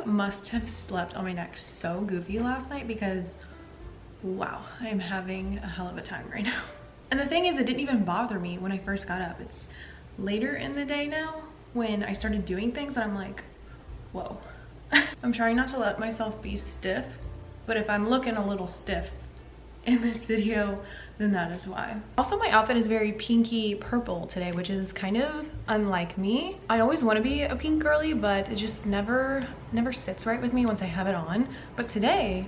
must have slept on my neck so goofy last night because wow, I'm having a hell of a time right now. And the thing is, it didn't even bother me when I first got up. It's later in the day now when I started doing things and I'm like, whoa. I'm trying not to let myself be stiff, but if I'm looking a little stiff in this video, then that is why. Also, my outfit is very pinky purple today, which is kind of unlike me. I always want to be a pink girly, but it just never sits right with me once I have it on. But today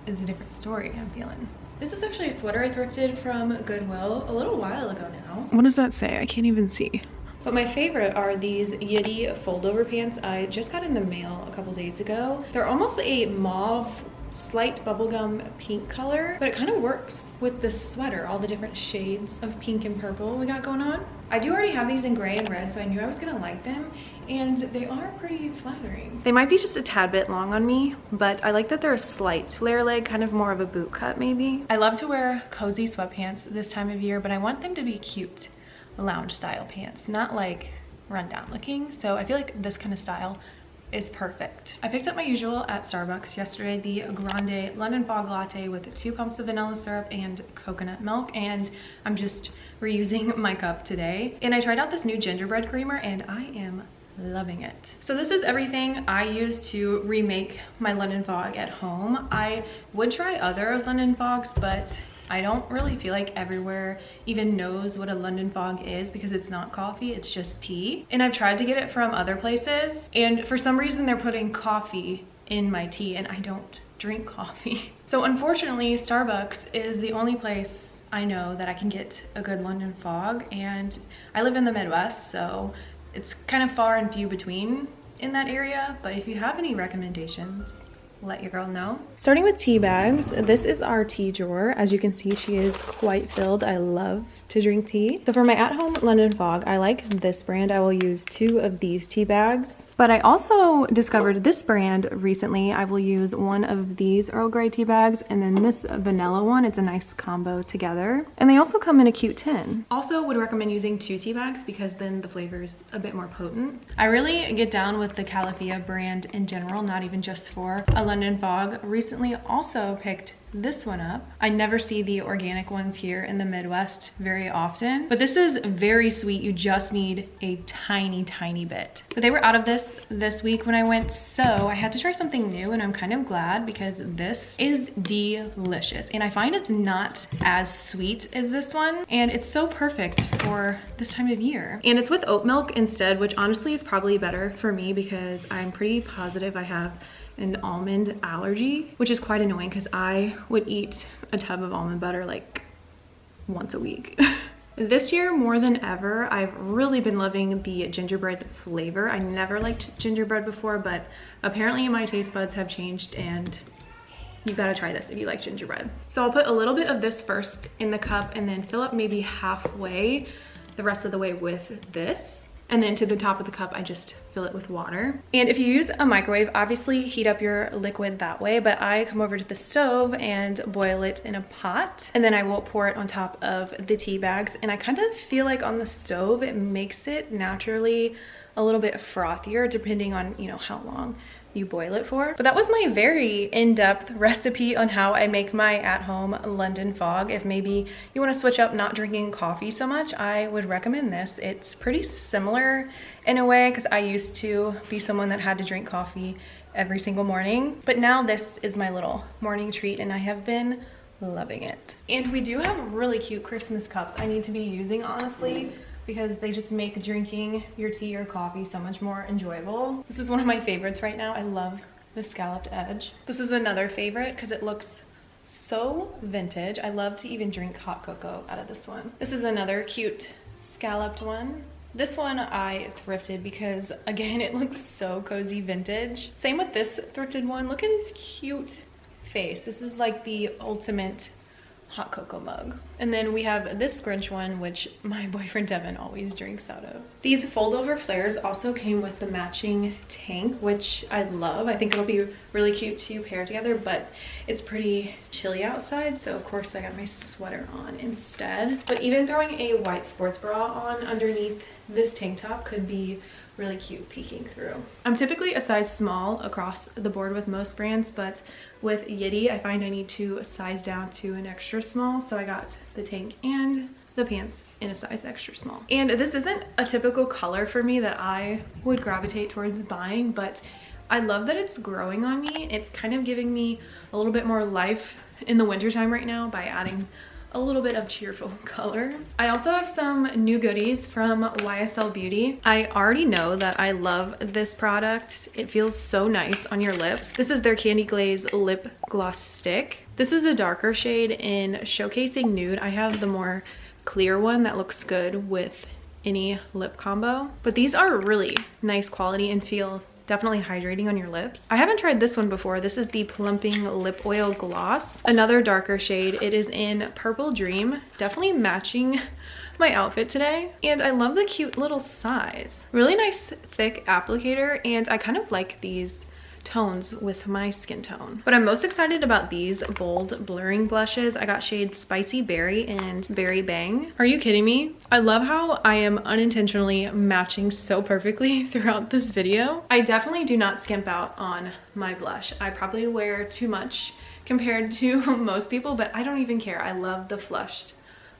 is a different story I'm feeling. This is actually a sweater I thrifted from Goodwill a little while ago now. What does that say? I can't even see. But my favorite are these Yeti fold-over pants I just got in the mail a couple days ago. They're almost a mauve, slight bubblegum pink color, but it kind of works with this sweater, all the different shades of pink and purple we got going on. I do already have these in gray and red, so I knew I was gonna like them, and they are pretty flattering. They might be just a tad bit long on me, but I like that they're a slight flare leg, kind of more of a boot cut maybe. I love to wear cozy sweatpants this time of year, but I want them to be cute lounge style pants, not like rundown looking. So I feel like this kind of style is perfect. I picked up my usual at Starbucks yesterday, the Grande London Fog Latte with 2 pumps of vanilla syrup and coconut milk, and I'm just reusing my cup today. And I tried out this new gingerbread creamer and I am loving it. So this is everything I use to remake my London Fog at home. I would try other London Fogs, but I don't really feel like everywhere even knows what a London Fog is because it's not coffee, it's just tea. And I've tried to get it from other places, and for some reason they're putting coffee in my tea, and I don't drink coffee. So unfortunately, Starbucks is the only place I know that I can get a good London Fog, and I live in the Midwest, so it's kind of far and few between in that area. But if you have any recommendations, let your girl know. Starting with tea bags, this is our tea drawer. As you can see, she is quite filled. I love to drink tea. So for my at-home London Fog, I like this brand. I will use 2 of these tea bags. But I also discovered this brand recently. I will use 1 of these Earl Grey tea bags and then this vanilla one. It's a nice combo together. And they also come in a cute tin. Also would recommend using 2 tea bags because then the flavor is a bit more potent. I really get down with the Califia brand in general, not even just for a London Fog. Recently also picked this one up. I never see the organic ones here in the Midwest very often, but this is very sweet. You just need a tiny bit. But they were out of this week when I went, so I had to try something new, and I'm kind of glad because this is delicious. And I find it's not as sweet as this one, and it's so perfect for this time of year. And it's with oat milk instead, which honestly is probably better for me because I'm pretty positive I have an almond allergy, which is quite annoying because I would eat a tub of almond butter like once a week. This year more than ever, I've really been loving the gingerbread flavor. I never liked gingerbread before, but apparently my taste buds have changed, and you gotta try this if you like gingerbread. So I'll put a little bit of this first in the cup and then fill up maybe halfway the rest of the way with this. And then to the top of the cup, I just fill it with water. And if you use a microwave, obviously heat up your liquid that way, but I come over to the stove and boil it in a pot. And then I will pour it on top of the tea bags. And I kind of feel like on the stove, it makes it naturally a little bit frothier depending on, you know, how long you boil it for. But that was my very in-depth recipe on how I make my at-home London Fog. If maybe you want to switch up not drinking coffee so much, I would recommend this. It's pretty similar in a way because I used to be someone that had to drink coffee every single morning, but now this is my little morning treat and I have been loving it. And we do have really cute Christmas cups I need to be using, honestly, because they just make drinking your tea or coffee so much more enjoyable. This is one of my favorites right now. I love the scalloped edge. This is another favorite because it looks so vintage. I love to even drink hot cocoa out of this one. This is another cute scalloped one. This one I thrifted because, again, it looks so cozy vintage. Same with this thrifted one. Look at his cute face. This is like the ultimate hot cocoa mug. And then we have this Grinch one, which my boyfriend Devin always drinks out of. These fold over flares also came with the matching tank, which I love. I think it'll be really cute to pair together, but it's pretty chilly outside, so of course I got my sweater on instead. But even throwing a white sports bra on underneath this tank top could be really cute peeking through. I'm typically a size small across the board with most brands, but with Yitty, I find I need to size down to an extra small, so I got the tank and the pants in a size extra small. And this isn't a typical color for me that I would gravitate towards buying, but I love that it's growing on me. It's kind of giving me a little bit more life in the wintertime right now by adding a little bit of cheerful color. I also have some new goodies from YSL Beauty. I already know that I love this product. It feels so nice on your lips. This is their Candy Glaze Lip Gloss Stick. This is a darker shade in Showcasing Nude. I have the more clear one that looks good with any lip combo. But these are really nice quality and feel definitely hydrating on your lips. I haven't tried this one before. This is the Plumping Lip Oil Gloss. Another darker shade. It is in Purple Dream. Definitely matching my outfit today. And I love the cute little size. Really nice thick applicator, and I kind of like these tones with my skin tone. But I'm most excited about these bold blurring blushes. I got shades Spicy Berry and Berry Bang. Are you kidding me? I love how I am unintentionally matching so perfectly throughout this video. I definitely do not skimp out on my blush. I probably wear too much compared to most people, but I don't even care. I love the flushed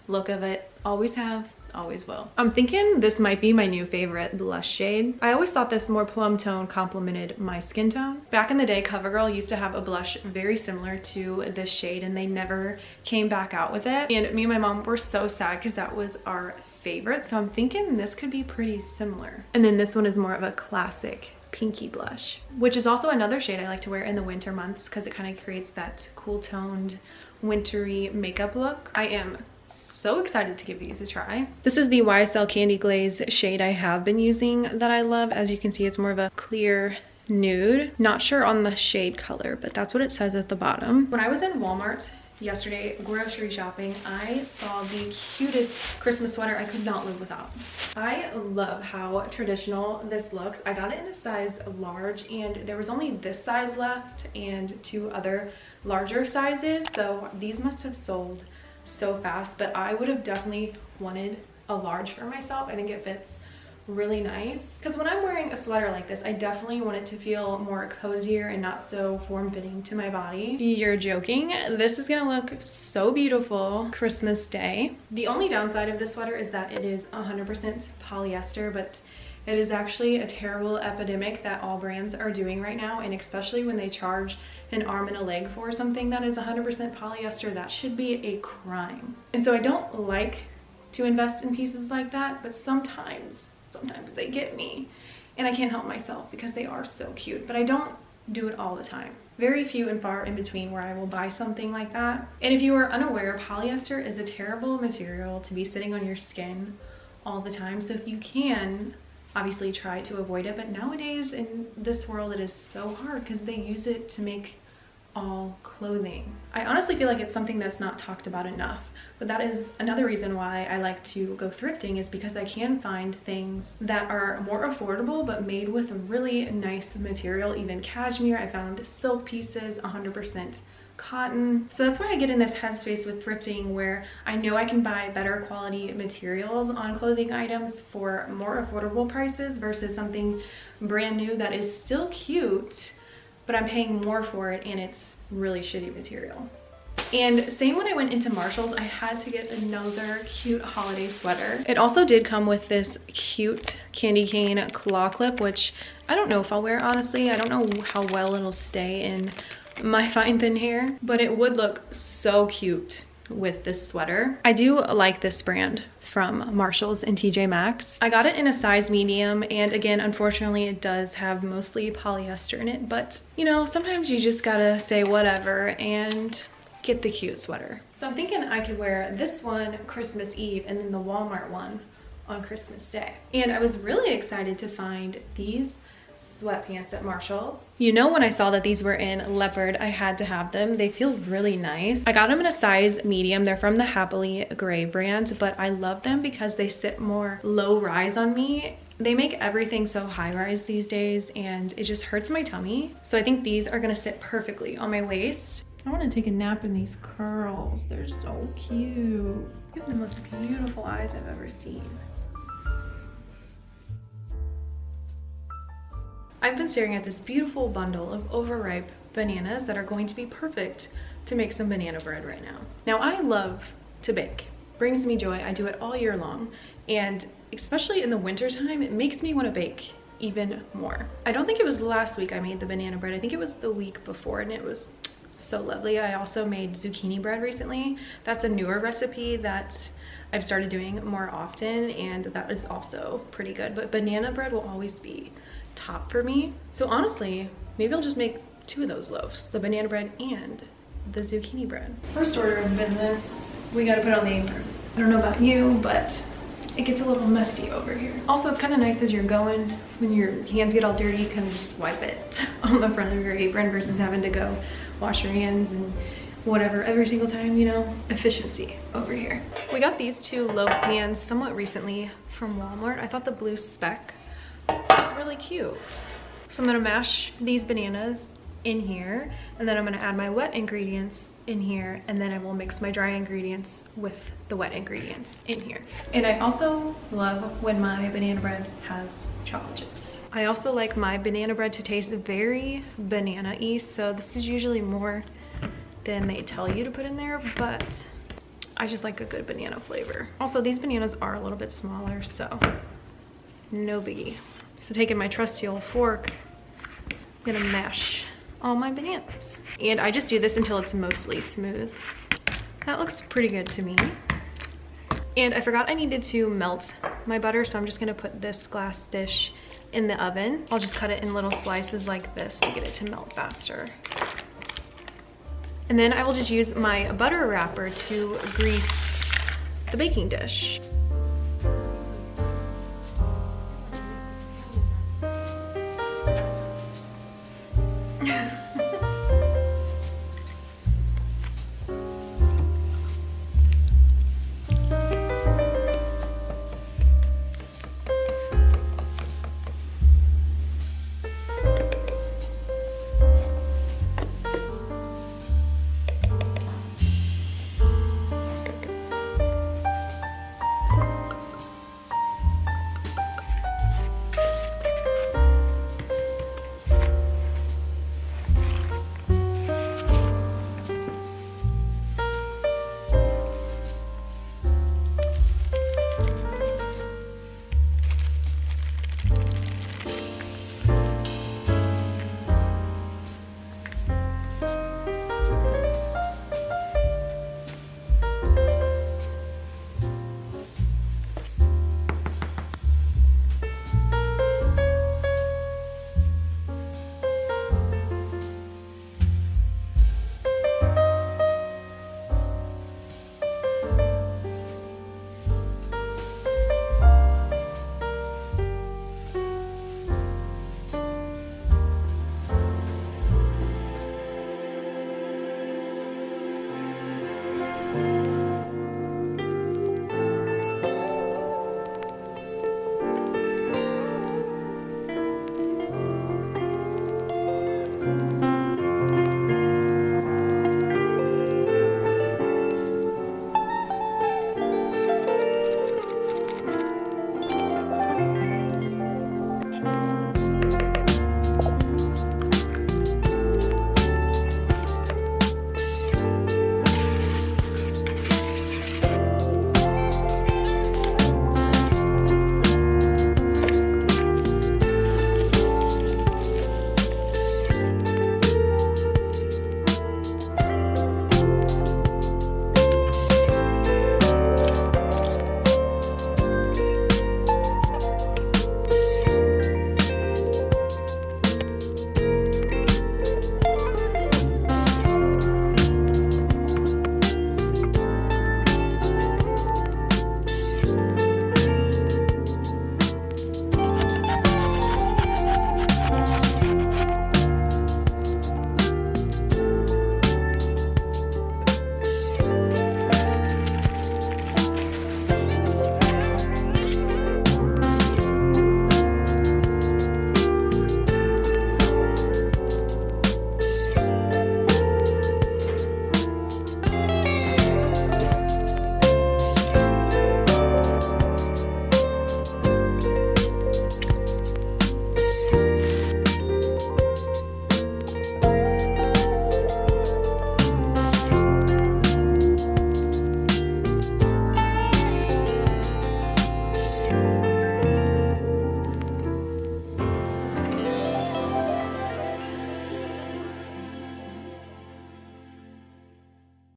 look of it. Always have, always will. I'm thinking this might be my new favorite blush shade. I always thought this more plum tone complemented my skin tone. Back in the day, CoverGirl used to have a blush very similar to this shade, and they never came back out with it. And me and my mom were so sad because that was our favorite. So I'm thinking this could be pretty similar. And then this one is more of a classic pinky blush, which is also another shade I like to wear in the winter months because it kind of creates that cool toned wintry makeup look. I am so excited to give these a try. This is the YSL Candy Glaze shade I have been using that I love. As you can see, it's more of a clear nude. Not sure on the shade color, but that's what it says at the bottom. When I was in Walmart yesterday grocery shopping, I saw the cutest Christmas sweater I could not live without. I love how traditional this looks. I got it in a size large, and there was only this size left and two other larger sizes, so these must have sold so fast, but I would have definitely wanted a large for myself. I think it fits really nice because when I'm wearing a sweater like this, I definitely want it to feel more cozier and not so form-fitting to my body. You're joking. This is gonna look so beautiful Christmas Day. The only downside of this sweater is that it is 100% polyester, but it is actually a terrible epidemic that all brands are doing right now, and especially when they charge an arm and a leg for something that is 100% polyester, that should be a crime. And so I don't like to invest in pieces like that, but sometimes they get me and I can't help myself because they are so cute, but I don't do it all the time. Very few and far in between where I will buy something like that. And if you are unaware, polyester is a terrible material to be sitting on your skin all the time. So if you can, obviously try to avoid it, but nowadays in this world it is so hard because they use it to make all clothing. I honestly feel like it's something that's not talked about enough, but that is another reason why I like to go thrifting, is because I can find things that are more affordable but made with really nice material. Even cashmere, I found silk pieces, 100% cotton. So that's why I get in this headspace with thrifting, where I know I can buy better quality materials on clothing items for more affordable prices versus something brand new that is still cute, but I'm paying more for it and it's really shitty material. And same when I went into Marshall's, I had to get another cute holiday sweater. It also did come with this cute candy cane claw clip, which I don't know if I'll wear, honestly. I don't know how well it'll stay in my fine thin hair, but it would look so cute with this sweater. I do like this brand from Marshall's and TJ Maxx. I got it in a size medium, and again, unfortunately, it does have mostly polyester in it, but you know, sometimes you just gotta say whatever and get the cute sweater. So I'm thinking I could wear this one Christmas Eve and then the Walmart one on Christmas Day. And I was really excited to find these sweatpants at Marshall's. You know, when I saw that these were in leopard, I had to have them. They feel really nice. I got them in a size medium. They're from the Happily Gray brand, but I love them because they sit more low rise on me. They make everything so high rise these days and it just hurts my tummy. So I think these are gonna sit perfectly on my waist. I wanna take a nap in these curls. They're so cute. You have the most beautiful eyes I've ever seen. I've been staring at this beautiful bundle of overripe bananas that are going to be perfect to make some banana bread right now. Now, I love to bake. Brings me joy. I do it all year long. And especially in the winter time, it makes me want to bake even more. I don't think it was last week I made the banana bread. I think it was the week before and it was so lovely. I also made zucchini bread recently. That's a newer recipe that I've started doing more often and that is also pretty good. But banana bread will always be top for me. So honestly, maybe I'll just make 2 of those loaves, the banana bread and the zucchini bread. First order of business, we gotta put on the apron. I don't know about you, but it gets a little messy over here. Also, it's kind of nice as you're going, when your hands get all dirty, you can just wipe it on the front of your apron versus having to go wash your hands and whatever every single time, you know. Efficiency over here. We got these 2 loaf pans somewhat recently from Walmart. I thought the blue speck was really cute. So I'm gonna mash these bananas in here and then I'm gonna add my wet ingredients in here and then I will mix my dry ingredients with the wet ingredients in here. And I also love when my banana bread has chocolate chips. I also like my banana bread to taste very banana-y, so this is usually more than they tell you to put in there, but I just like a good banana flavor. Also, these bananas are a little bit smaller, so no biggie. So taking my trusty old fork, I'm gonna mash all my bananas. And I just do this until it's mostly smooth. That looks pretty good to me. And I forgot I needed to melt my butter, so I'm just gonna put this glass dish in the oven. I'll just cut it in little slices like this to get it to melt faster. And then I will just use my butter wrapper to grease the baking dish.